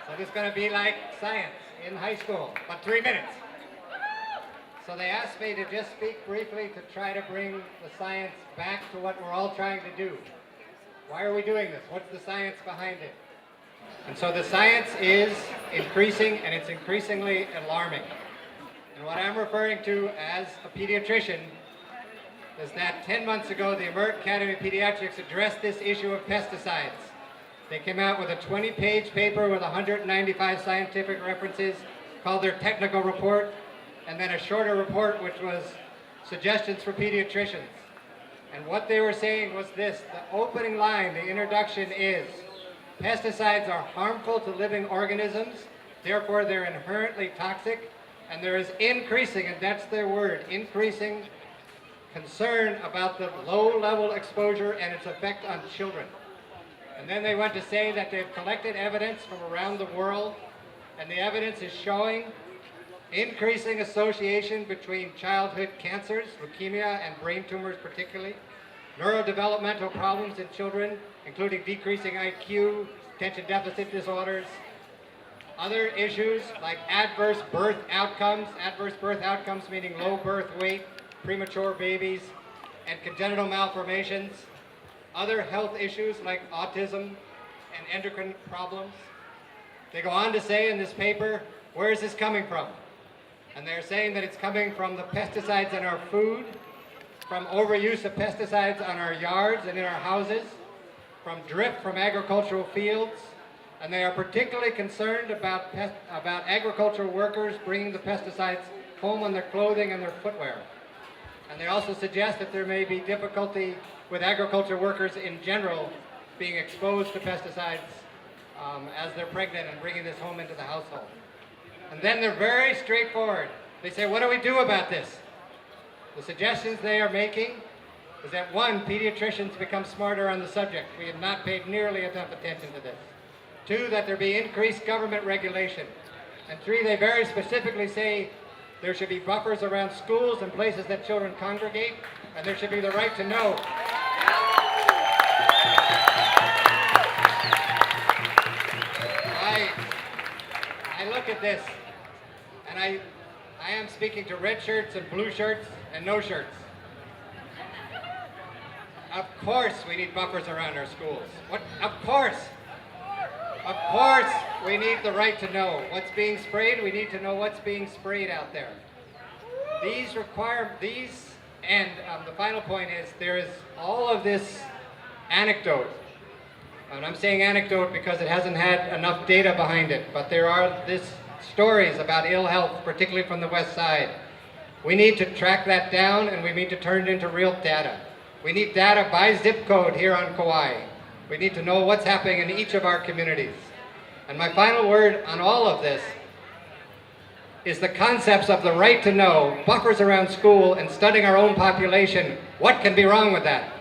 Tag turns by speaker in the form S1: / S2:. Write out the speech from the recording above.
S1: So this is going to be like science in high school, but 3 minutes. So they asked me to just speak briefly to try to bring the science back to what we're all trying to do. Why are we doing this? What's the science behind it? And so the science is increasing, and it's increasingly alarming. And what I'm referring to as a pediatrician is that 10 months ago, the American Academy of Pediatrics addressed this issue of pesticides. They came out with a 20-page paper with 195 scientific references called their technical report, and then a shorter report which was suggestions for pediatricians. And what they were saying was this: the opening line, the introduction is, pesticides are harmful to living organisms, therefore they're inherently toxic, and there is increasing, and that's their word, increasing concern about the low-level exposure and its effect on children. And then they went to say that they've collected evidence from around the world, and the evidence is showing increasing association between childhood cancers, leukemia, and brain tumors particularly, neurodevelopmental problems in children, including decreasing IQ, attention deficit disorders, other issues like adverse birth outcomes meaning low birth weight, premature babies, and congenital malformations, other health issues like autism and endocrine problems. They go on to say in this paper, where is this coming from? And they're saying that it's coming from the pesticides in our food, from overuse of pesticides on our yards and in our houses, from drift from agricultural fields, and they are particularly concerned about agricultural workers bringing the pesticides home on their clothing and their footwear. And they also suggest that there may be difficulty with agriculture workers in general being exposed to pesticides as they're pregnant and bringing this home into the household. And then they're very straightforward. They say, what do we do about this? The suggestions they are making is that, one, pediatricians become smarter on the subject. We have not paid nearly enough attention to this. Two, that there be increased government regulation. And three, they very specifically say there should be buffers around schools and places that children congregate, and there should be the right to know. I look at this, and I am speaking to red shirts and blue shirts and no shirts. Of course we need buffers around our schools. Of course we need the right to know what's being sprayed. We need to know what's being sprayed out there. And the final point is, there is all of this anecdote. And I'm saying anecdote because it hasn't had enough data behind it, but there are these stories about ill health, particularly from the West Side. We need to track that down, and we need to turn it into real data. We need data by zip code here on Kauai. We need to know what's happening in each of our communities. And my final word on all of this is the concepts of the right to know, buffers around school, and studying our own population. What can be wrong with that?